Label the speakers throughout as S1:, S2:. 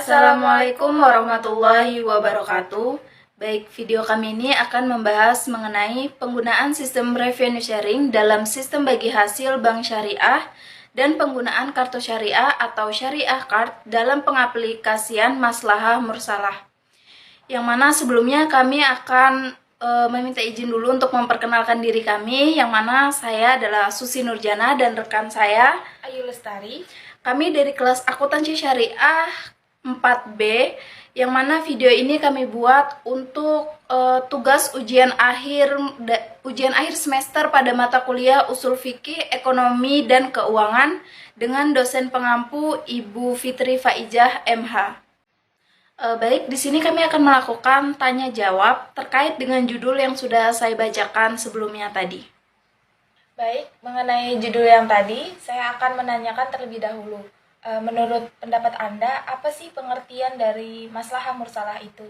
S1: Assalamualaikum warahmatullahi wabarakatuh. Baik, video kami ini akan membahas mengenai penggunaan sistem revenue sharing dalam sistem bagi hasil bank syariah dan penggunaan kartu syariah atau syariah card dalam pengaplikasian maslahah mursalah. Yang mana sebelumnya kami akan meminta izin dulu untuk memperkenalkan diri kami, yang mana saya adalah Susi Nurjana dan rekan saya
S2: Ayu Lestari.
S1: Kami dari kelas akuntansi syariah 4B, yang mana video ini kami buat untuk tugas ujian akhir semester pada mata kuliah Ushul Fikih, Ekonomi dan Keuangan dengan dosen pengampu Ibu Fitri Faijah MH. Baik, di sini kami akan melakukan tanya jawab terkait dengan judul yang sudah saya bacakan sebelumnya tadi.
S2: Baik, mengenai judul yang tadi, saya akan menanyakan terlebih dahulu. Menurut pendapat Anda, apa sih pengertian dari maslahah mursalah itu?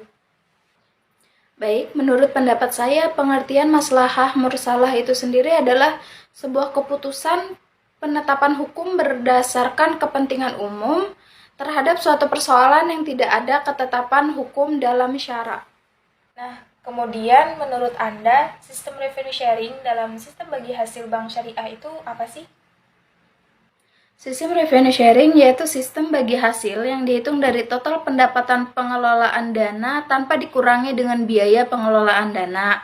S1: Baik, menurut pendapat saya, pengertian maslahah mursalah itu sendiri adalah sebuah keputusan penetapan hukum berdasarkan kepentingan umum terhadap suatu persoalan yang tidak ada ketetapan hukum dalam syara.
S2: Nah, kemudian menurut Anda, sistem revenue sharing dalam sistem bagi hasil bank syariah itu apa sih?
S1: Sistem revenue sharing yaitu sistem bagi hasil yang dihitung dari total pendapatan pengelolaan dana tanpa dikurangi dengan biaya pengelolaan dana.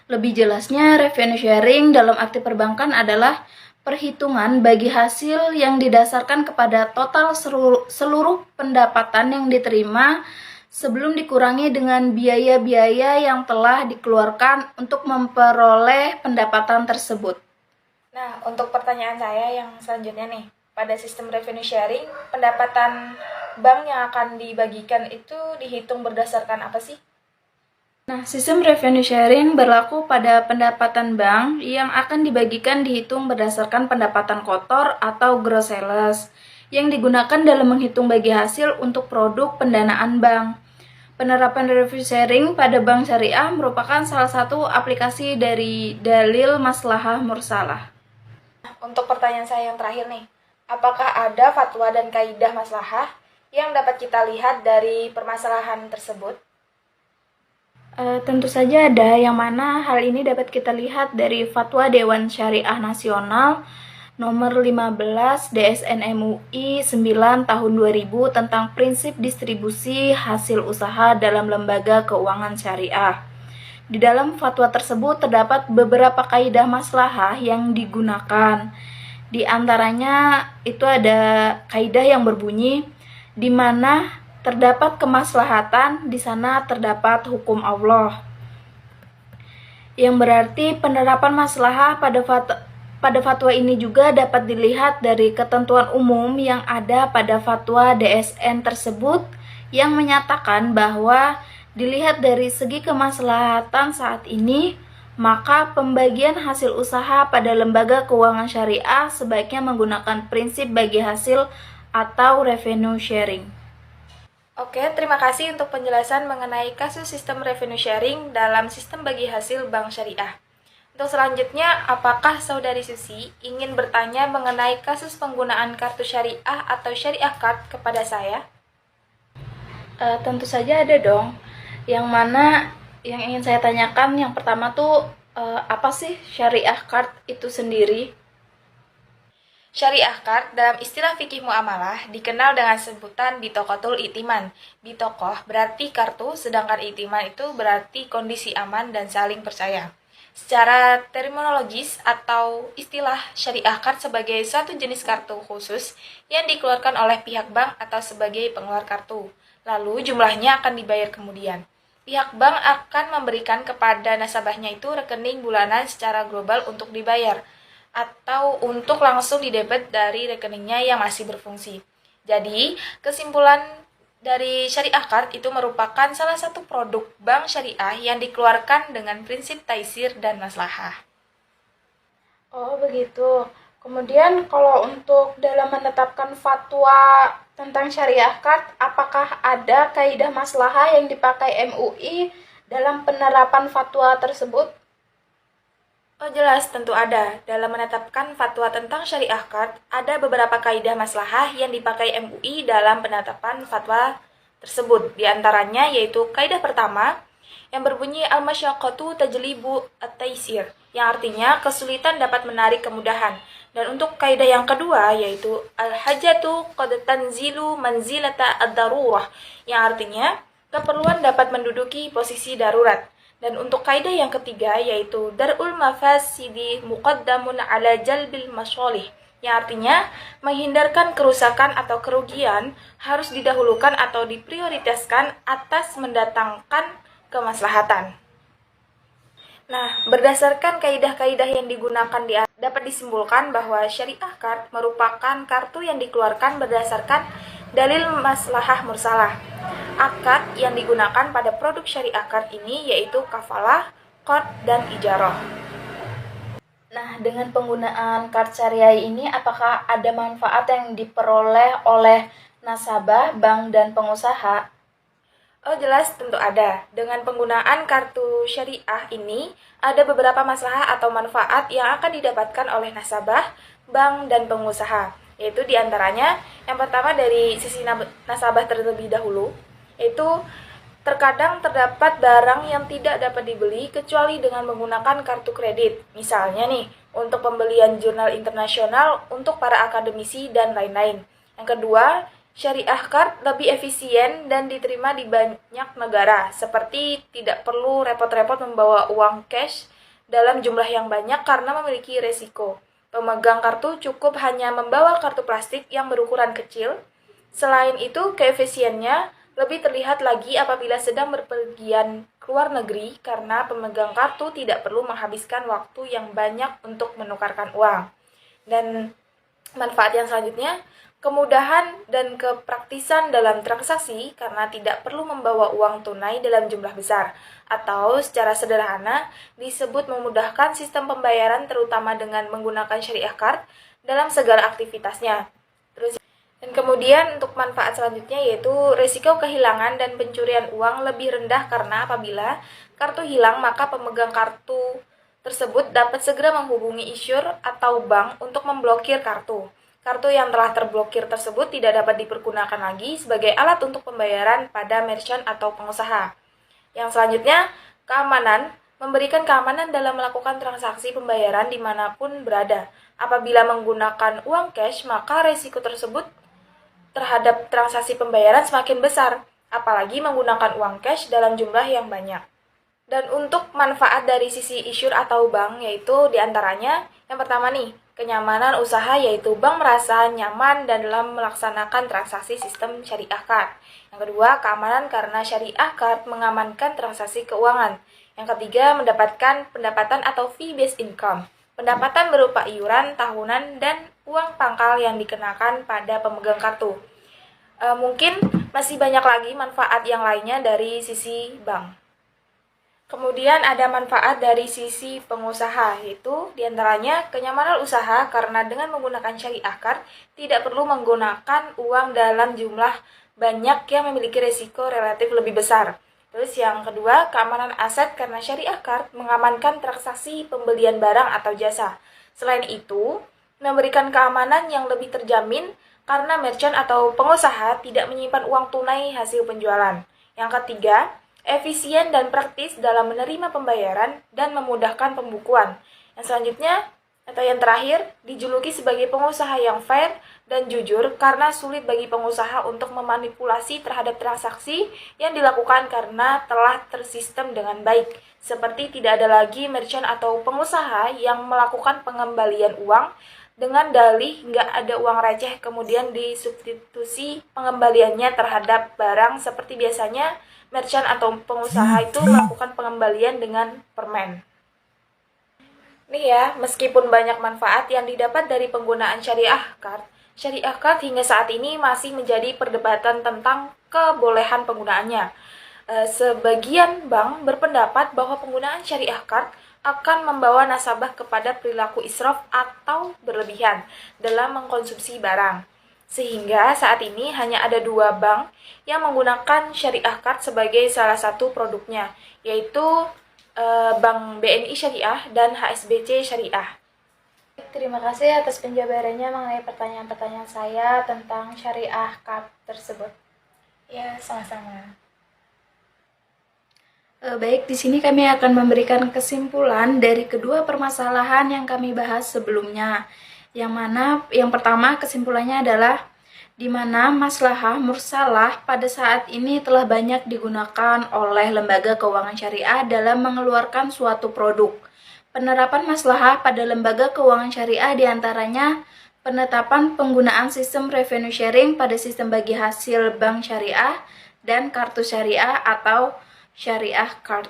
S1: Lebih jelasnya, revenue sharing dalam arti perbankan adalah perhitungan bagi hasil yang didasarkan kepada total seluruh pendapatan yang diterima sebelum dikurangi dengan biaya-biaya yang telah dikeluarkan untuk memperoleh pendapatan tersebut.
S2: Nah, untuk pertanyaan saya yang selanjutnya nih, pada sistem revenue sharing, pendapatan bank yang akan dibagikan itu dihitung berdasarkan apa sih?
S1: Nah, sistem revenue sharing berlaku pada pendapatan bank yang akan dibagikan dihitung berdasarkan pendapatan kotor atau gross sales yang digunakan dalam menghitung bagi hasil untuk produk pendanaan bank. Penerapan revenue sharing pada bank syariah merupakan salah satu aplikasi dari dalil maslahah mursalah.
S2: Untuk pertanyaan saya yang terakhir nih, apakah ada fatwa dan kaidah maslahah yang dapat kita lihat dari permasalahan tersebut?
S1: Tentu saja ada, yang mana hal ini dapat kita lihat dari Fatwa Dewan Syariah Nasional nomor 15 DSN MUI 9 tahun 2000 tentang prinsip distribusi hasil usaha dalam lembaga keuangan syariah. Di dalam fatwa tersebut terdapat beberapa kaidah maslahah yang digunakan. Di antaranya itu ada kaidah yang berbunyi di mana terdapat kemaslahatan, di sana terdapat hukum Allah. Yang berarti penerapan maslahah pada fatwa ini juga dapat dilihat dari ketentuan umum yang ada pada fatwa DSN tersebut yang menyatakan bahwa dilihat dari segi kemaslahatan saat ini, maka pembagian hasil usaha pada lembaga keuangan syariah sebaiknya menggunakan prinsip bagi hasil atau revenue sharing.
S2: Oke, terima kasih untuk penjelasan mengenai kasus sistem revenue sharing dalam sistem bagi hasil bank syariah. Untuk selanjutnya, apakah Saudari Susi ingin bertanya mengenai kasus penggunaan kartu syariah atau syariah card kepada saya?
S1: Tentu saja ada dong. Yang mana yang ingin saya tanyakan yang pertama tuh apa sih syariah card itu sendiri?
S2: Syariah card dalam istilah fikih muamalah dikenal dengan sebutan bitokotul itiman. Bitokoh berarti kartu, sedangkan itiman itu berarti kondisi aman dan saling percaya. Secara terminologis atau istilah syariah card sebagai suatu jenis kartu khusus yang dikeluarkan oleh pihak bank atau sebagai pengeluar kartu. Lalu jumlahnya akan dibayar kemudian. Pihak bank akan memberikan kepada nasabahnya itu rekening bulanan secara global untuk dibayar, atau untuk langsung didebet dari rekeningnya yang masih berfungsi. Jadi, kesimpulan dari syariah card itu merupakan salah satu produk bank syariah yang dikeluarkan dengan prinsip taisir dan maslahah.
S1: Oh, begitu. Kemudian kalau untuk dalam menetapkan fatwa tentang syariah card, apakah ada kaidah maslahah yang dipakai MUI dalam penerapan fatwa tersebut?
S2: Oh jelas, tentu ada. Dalam menetapkan fatwa tentang syariah card, ada beberapa kaidah maslahah yang dipakai MUI dalam penetapan fatwa tersebut. Di antaranya yaitu kaidah pertama yang berbunyi al-masyaqqatu tajlibu at-taisir, yang artinya kesulitan dapat menarik kemudahan. Dan untuk kaidah yang kedua yaitu al-hajatu qad tanzilu manzilata ad-darurah, yang artinya keperluan dapat menduduki posisi darurat. Dan untuk kaidah yang ketiga yaitu darul mafasidi muqaddamun ala jalbil masolih, yang artinya menghindarkan kerusakan atau kerugian harus didahulukan atau diprioritaskan atas mendatangkan kemaslahatan. Nah, berdasarkan kaidah-kaidah yang digunakan dapat disimpulkan bahwa syariah card merupakan kartu yang dikeluarkan berdasarkan dalil maslahah mursalah. Akad yang digunakan pada produk syariah card ini yaitu kafalah, qard, dan ijarah.
S1: Nah, dengan penggunaan kart syariah ini, apakah ada manfaat yang diperoleh oleh nasabah, bank, dan pengusaha?
S2: Oh jelas, tentu ada. Dengan penggunaan kartu syariah ini, ada beberapa masalah atau manfaat yang akan didapatkan oleh nasabah, bank, dan pengusaha. Yaitu diantaranya, yang pertama dari sisi nasabah terlebih dahulu, yaitu terkadang terdapat barang yang tidak dapat dibeli kecuali dengan menggunakan kartu kredit. Misalnya nih, untuk pembelian jurnal internasional untuk para akademisi dan lain-lain. Yang kedua, syariah card lebih efisien dan diterima di banyak negara, seperti tidak perlu repot-repot membawa uang cash dalam jumlah yang banyak karena memiliki resiko. Pemegang kartu cukup hanya membawa kartu plastik yang berukuran kecil. Selain itu, keefisiennya lebih terlihat lagi apabila sedang berpergian ke luar negeri karena pemegang kartu tidak perlu menghabiskan waktu yang banyak untuk menukarkan uang. Dan manfaat yang selanjutnya, kemudahan dan kepraktisan dalam transaksi karena tidak perlu membawa uang tunai dalam jumlah besar, atau secara sederhana disebut memudahkan sistem pembayaran terutama dengan menggunakan syariah card dalam segala aktivitasnya. Dan kemudian untuk manfaat selanjutnya yaitu risiko kehilangan dan pencurian uang lebih rendah karena apabila kartu hilang maka pemegang kartu tersebut dapat segera menghubungi issuer atau bank untuk memblokir kartu. Kartu yang telah terblokir tersebut tidak dapat dipergunakan lagi sebagai alat untuk pembayaran pada merchant atau pengusaha. Yang selanjutnya, keamanan. Memberikan keamanan dalam melakukan transaksi pembayaran dimanapun berada. Apabila menggunakan uang cash, maka risiko tersebut terhadap transaksi pembayaran semakin besar, apalagi menggunakan uang cash dalam jumlah yang banyak. Dan untuk manfaat dari sisi issuer atau bank, yaitu diantaranya, yang pertama nih, kenyamanan usaha, yaitu bank merasa nyaman dan dalam melaksanakan transaksi sistem syariah card. Yang kedua, keamanan karena syariah card mengamankan transaksi keuangan. Yang ketiga, mendapatkan pendapatan atau fee-based income. Pendapatan berupa iuran tahunan dan uang pangkal yang dikenakan pada pemegang kartu. Mungkin masih banyak lagi manfaat yang lainnya dari sisi bank. Kemudian ada manfaat dari sisi pengusaha, yaitu diantaranya kenyamanan usaha karena dengan menggunakan syariah card tidak perlu menggunakan uang dalam jumlah banyak yang memiliki risiko relatif lebih besar. Terus yang kedua, keamanan aset karena syariah card mengamankan transaksi pembelian barang atau jasa. Selain itu, memberikan keamanan yang lebih terjamin karena merchant atau pengusaha tidak menyimpan uang tunai hasil penjualan. Yang ketiga, efisien dan praktis dalam menerima pembayaran dan memudahkan pembukuan. Yang selanjutnya, atau yang terakhir, dijuluki sebagai pengusaha yang fair dan jujur karena sulit bagi pengusaha untuk memanipulasi terhadap transaksi yang dilakukan karena telah tersistem dengan baik. Seperti tidak ada lagi merchant atau pengusaha yang melakukan pengembalian uang dengan dalih nggak ada uang receh kemudian disubstitusi pengembaliannya terhadap barang seperti biasanya merchant atau pengusaha itu melakukan pengembalian dengan permen. Nih ya, meskipun banyak manfaat yang didapat dari penggunaan syariah card hingga saat ini masih menjadi perdebatan tentang kebolehan penggunaannya. Sebagian bank berpendapat bahwa penggunaan syariah card akan membawa nasabah kepada perilaku israf atau berlebihan dalam mengkonsumsi barang. Sehingga saat ini hanya ada 2 bank yang menggunakan syariah card sebagai salah satu produknya, yaitu Bank BNI Syariah dan HSBC Syariah.
S1: Terima kasih atas penjabarannya mengenai pertanyaan-pertanyaan saya tentang syariah card tersebut.
S2: Ya, sama-sama.
S1: Baik, di sini kami akan memberikan kesimpulan dari kedua permasalahan yang kami bahas sebelumnya. Yang mana yang pertama kesimpulannya adalah di mana maslahah mursalah pada saat ini telah banyak digunakan oleh lembaga keuangan syariah dalam mengeluarkan suatu produk. Penerapan maslahah pada lembaga keuangan syariah diantaranya penetapan penggunaan sistem revenue sharing pada sistem bagi hasil bank syariah dan kartu syariah atau syariah card.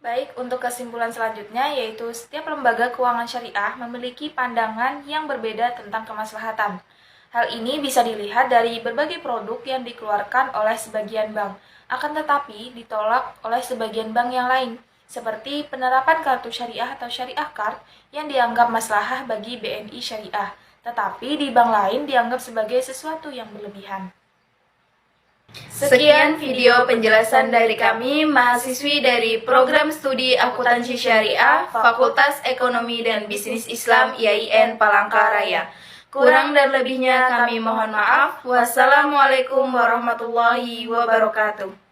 S2: Baik, untuk kesimpulan selanjutnya yaitu setiap lembaga keuangan syariah memiliki pandangan yang berbeda tentang kemaslahatan. Hal ini bisa dilihat dari berbagai produk yang dikeluarkan oleh sebagian bank, akan tetapi ditolak oleh sebagian bank yang lain, seperti penerapan kartu syariah atau syariah card yang dianggap maslahah bagi BNI syariah, tetapi di bank lain dianggap sebagai sesuatu yang berlebihan.
S1: Sekian video penjelasan dari kami, mahasiswi dari Program Studi Akuntansi Syariah, Fakultas Ekonomi dan Bisnis Islam IAIN Palangkaraya. Kurang dan lebihnya kami mohon maaf. Wassalamualaikum warahmatullahi wabarakatuh.